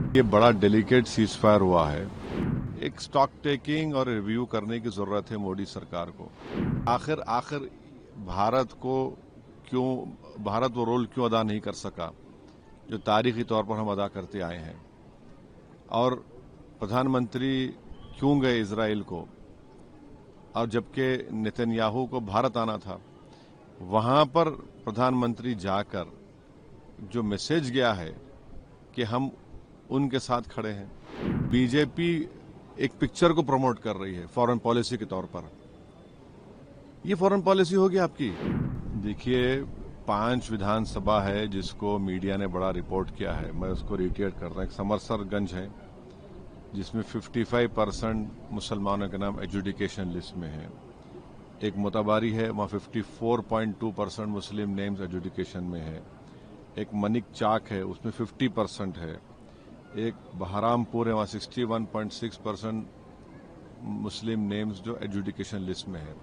ये बड़ा delicate ceasefire हुआ है। एक स्टॉक टेकिंग और रिव्यू करने की जरूरत है मोदी सरकार को। आखिर आखिर भारत को भारत वो रोल क्यों अदा नहीं कर सका जो तारीखी तौर पर हम अदा करते आए हैं, और प्रधानमंत्री क्यों गए इजराइल को, और जबकि नेतन्याहू को भारत आना था, वहां पर प्रधानमंत्री जाकर जो मैसेज गया है कि हम उनके साथ खड़े हैं। बीजेपी एक पिक्चर को प्रमोट कर रही है फॉरेन पॉलिसी के तौर पर। ये फॉरेन पॉलिसी होगी आपकी? देखिए, 5 विधानसभा है जिसको मीडिया ने बड़ा रिपोर्ट किया है। मैं उसको रिटेट कर रहा हूँ। एक समरसरगंज है जिसमें 55% मुसलमानों के नाम एजुकेशन लिस्ट में है। एक मोताबारी है, वहाँ 54.2% मुस्लिम नेम्स एजुकेशन में है। एक मनिक चाक है, उसमें 50% है। एक बहरामपुर है, वहाँ 61.6% मुस्लिम नेम्स जो एजुकेशन लिस्ट में है।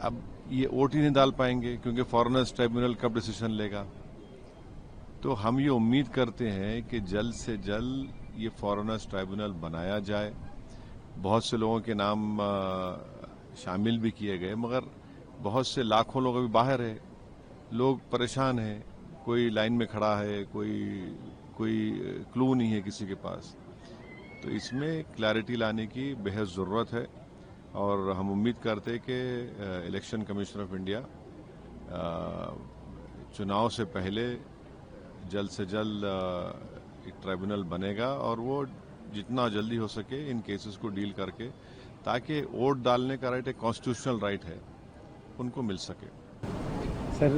अब ये वोट ही नहीं डाल पाएंगे क्योंकि फॉरेनर्स ट्राइब्यूनल कब डिसीजन लेगा। तो हम ये उम्मीद करते हैं कि जल्द से जल्द ये फॉरेनर्स ट्राइब्यूनल बनाया जाए। बहुत से लोगों के नाम शामिल भी किए गए, मगर बहुत से लाखों लोग अभी बाहर है, लोग परेशान हैं, कोई लाइन में खड़ा है, कोई क्लू नहीं है किसी के पास। तो इसमें क्लैरिटी लाने की बेहद ज़रूरत है, और हम उम्मीद करते हैं कि इलेक्शन कमीशन ऑफ इंडिया चुनाव से पहले जल्द से जल्द एक ट्राइब्यूनल बनेगा, और वो जितना जल्दी हो सके इन केसेस को डील करके, ताकि वोट डालने का राइट, एक कॉन्स्टिट्यूशनल राइट है, उनको मिल सके। सर,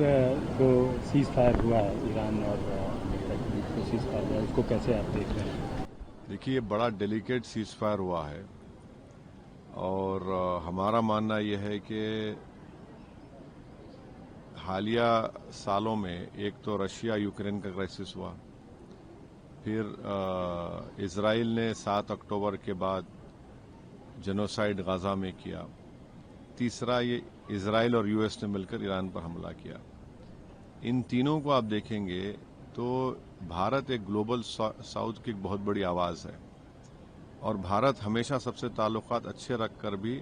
जो सीज़ फायर हुआ है ईरान और अमेरिका के बीच जो सीज़ फायर हुआ है उसको कैसे आप देख रहे हैं? देखिए, ये बड़ा डेलिकेट सीज़ फायर हुआ है, और हमारा मानना यह है कि हालिया सालों में एक तो रशिया यूक्रेन का क्राइसिस हुआ, फिर इजराइल ने 7 अक्टूबर के बाद जेनोसाइड गाजा में किया, तीसरा ये इजराइल और यूएस ने मिलकर ईरान पर हमला किया। इन तीनों को आप देखेंगे तो भारत एक ग्लोबल साउथ की एक बहुत बड़ी आवाज़ है, और भारत हमेशा सबसे ताल्लुकात अच्छे रखकर भी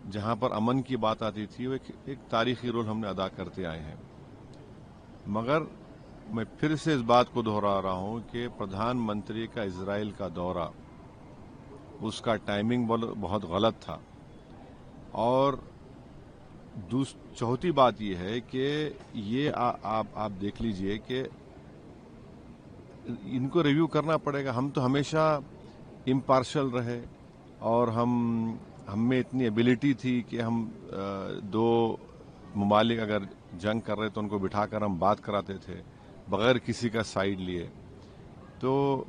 जहां पर अमन की बात आती थी वो एक तारीखी रोल हमने अदा करते आए हैं। मगर मैं फिर से इस बात को दोहरा रहा हूं कि प्रधानमंत्री का इजराइल का दौरा, उसका टाइमिंग बहुत गलत था। और चौथी बात यह है कि ये आप देख लीजिए कि इनको रिव्यू करना पड़ेगा। हम तो हमेशा इम्पार्शल रहे, और हम में इतनी एबिलिटी थी कि हम दो ममालिक अगर जंग कर रहे तो उनको बिठाकर हम बात कराते थे बगैर किसी का साइड लिए। तो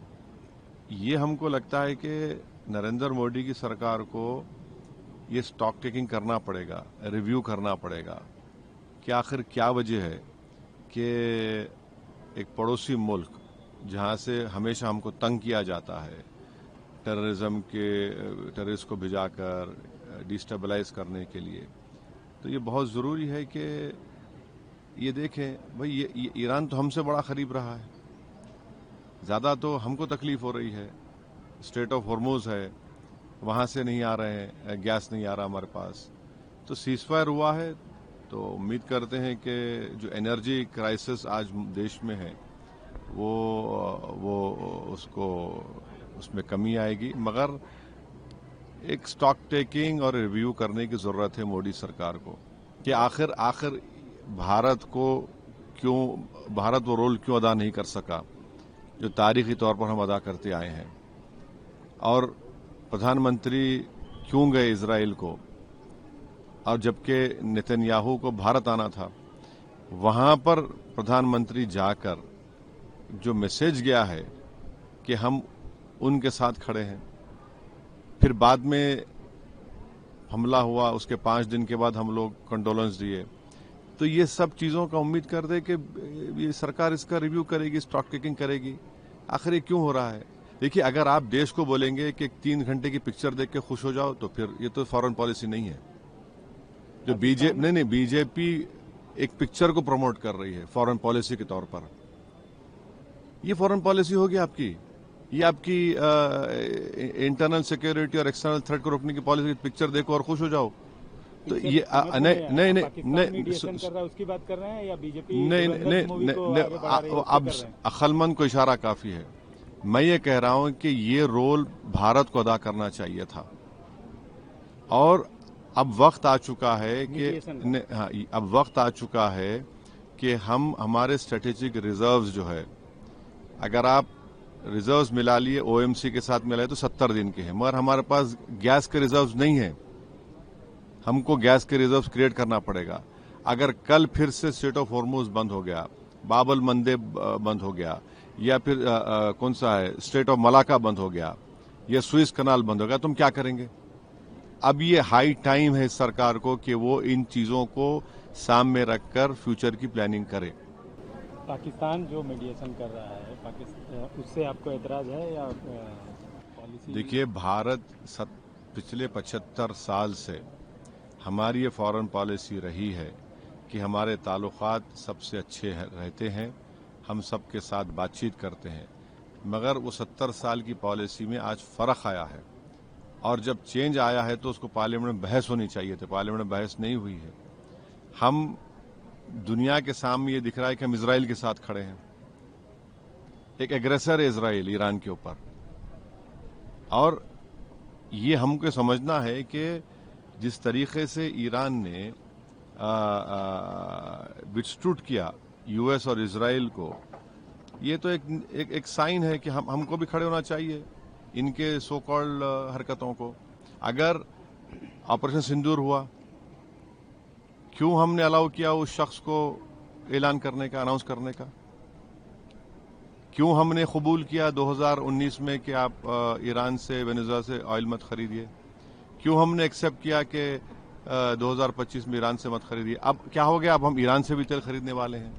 ये हमको लगता है कि नरेंद्र मोदी की सरकार को ये स्टॉक टेकिंग करना पड़ेगा, रिव्यू करना पड़ेगा कि आखिर क्या वजह है कि एक पड़ोसी मुल्क जहां से हमेशा हमको तंग किया जाता है, टेररिस्ट को भिजाकर डिस्टेबलाइज करने के लिए, तो ये बहुत ज़रूरी है कि ये देखें भाई, ये ईरान तो हमसे बड़ा करीब रहा है, ज़्यादा तो हमको तकलीफ हो रही है। स्ट्रेट ऑफ हॉर्मुज़ है, वहाँ से नहीं आ रहे हैं, गैस नहीं आ रहा हमारे पास। तो सीज़फायर हुआ है, तो उम्मीद करते हैं कि जो एनर्जी क्राइसिस आज देश में है वो उसमें कमी आएगी। मगर एक स्टॉक टेकिंग और रिव्यू करने की ज़रूरत है मोदी सरकार को कि आखिर भारत वो रोल क्यों अदा नहीं कर सका जो तारीखी तौर पर हम अदा करते आए हैं, और प्रधानमंत्री क्यों गए इजराइल को, और जबकि नेतन्याहू को भारत आना था, वहां पर प्रधानमंत्री जाकर जो मैसेज गया है कि हम उनके साथ खड़े हैं। फिर बाद में हमला हुआ, उसके 5 दिन के बाद हम लोग कंडोलेंस दिए। तो ये सब चीज़ों का उम्मीद कर दे कि ये सरकार इसका रिव्यू करेगी, स्टॉक टेकिंग करेगी, आखिर ये क्यों हो रहा है। देखिए, अगर आप देश को बोलेंगे कि 3 घंटे की पिक्चर देख के खुश हो जाओ, तो फिर ये तो फॉरेन पॉलिसी नहीं है। जो बीजेपी एक पिक्चर को प्रमोट कर रही है फॉरेन पॉलिसी के तौर पर। ये फॉरेन पॉलिसी होगी आपकी, ये आपकी इंटरनल सिक्योरिटी और एक्सटर्नल थ्रेट को रोकने की पॉलिसी। पिक्चर देखो और खुश हो जाओ। तो ये नहीं पाकिस्तान मीडिएशन कर रहा है उसकी बात कर रहे हैं या बीजेपी नहीं धुरंधर मूवी को आगे बढ़ा रही है उसकी अब कर रहे हैं? अक्लमंद को इशारा काफी है। मैं ये कह रहा हूं कि ये रोल भारत को अदा करना चाहिए था और अब वक्त आ चुका है कि हाँ, अब वक्त आ चुका है कि हम हमारे स्ट्रेटेजिक रिजर्व्स जो है, अगर आप रिजर्व्स मिला लिए ओएमसी के साथ मिलाए तो 70 दिन के हैं, मगर हमारे पास गैस के रिजर्व्स नहीं है। हमको गैस के रिजर्व्स क्रिएट करना पड़ेगा। अगर कल फिर से स्ट्रेट ऑफ हॉर्मुज बंद हो गया, बाबल मंदेब बंद हो गया, या फिर कौन सा है स्ट्रेट ऑफ मलाका बंद हो गया, या सुइस कनाल बंद हो गया, तुम क्या करेंगे? अब ये हाई टाइम है इस सरकार को कि वो इन चीजों को सामने रखकर फ्यूचर की प्लानिंग करे। पाकिस्तान जो मीडिएशन कर रहा है उससे आपको एतराज है या पॉलिसी? देखिए, भारत पिछले 75 साल से हमारी ये फॉरेन पॉलिसी रही है कि हमारे ताल्लुकात सबसे अच्छे रहते हैं, हम सबके साथ बातचीत करते हैं, मगर वो 70 साल की पॉलिसी में आज फर्क आया है और जब चेंज आया है तो उसको पार्लियामेंट में बहस होनी चाहिए थी। पार्लियामेंट में बहस नहीं हुई है। हम दुनिया के सामने ये दिख रहा है कि हम इजराइल के साथ खड़े हैं। एक एग्रेसर है इजराइल ईरान के ऊपर, और ये हमको समझना है कि जिस तरीके से ईरान ने विथस्टूड किया यूएस और इजराइल को, ये तो एक साइन है कि हमको भी खड़े होना चाहिए इनके सो कॉल्ड हरकतों को। अगर ऑपरेशन सिंदूर हुआ, क्यों हमने अलाउ किया उस शख्स को ऐलान करने का, अनाउंस करने का? क्यों हमने कबूल किया 2019 में कि आप ईरान से, वेनेजुएला से ऑयल मत खरीदिए? क्यों हमने एक्सेप्ट किया कि 2025 में ईरान से मत खरीदिए? अब क्या हो गया? अब हम ईरान से भी तेल खरीदने वाले हैं,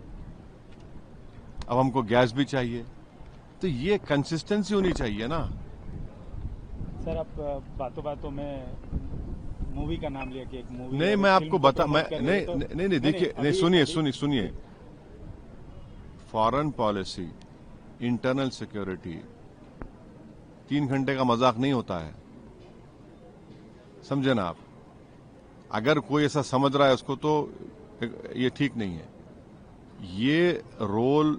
अब हमको गैस भी चाहिए। तो ये कंसिस्टेंसी होनी चाहिए ना। सर, आप बातों बातों में मूवी का नाम लिया कि एक मूवी नहीं, मैं आपको बता मैं नहीं देखिए, नहीं सुनिए फॉरेन पॉलिसी, इंटरनल सिक्योरिटी 3 घंटे का मजाक नहीं होता है, समझे ना आप? अगर कोई ऐसा समझ रहा है उसको, तो ये ठीक नहीं है। ये रोल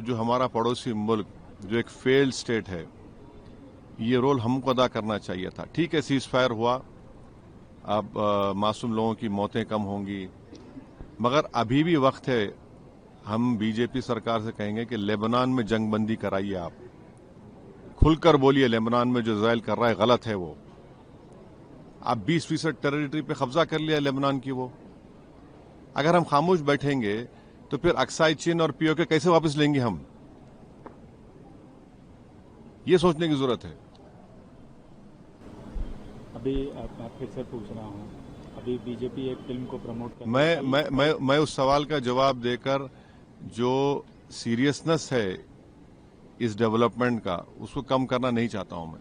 जो हमारा पड़ोसी मुल्क, जो एक फेल्ड स्टेट है, ये रोल हमको अदा करना चाहिए था। ठीक है, सीज फायर हुआ, अब मासूम लोगों की मौतें कम होंगी, मगर अभी भी वक्त है। हम बीजेपी सरकार से कहेंगे कि लेबनान में जंगबंदी कराइए, आप खुलकर बोलिए लेबनान में जो इजराइल कर रहा है गलत है। वो आप 20% टेरिटरी पे कब्जा कर लिया लेबनान की। वो अगर हम खामोश बैठेंगे तो फिर अक्साई चीन और पीओके कैसे वापस लेंगे हम? ये सोचने की जरूरत है। अभी मैं फिर से पूछ रहा हूँ, अभी बीजेपी एक फिल्म को प्रमोट कर मैं उस सवाल का जवाब देकर जो सीरियसनेस है इस डेवलपमेंट का, उसको कम करना नहीं चाहता हूं मैं।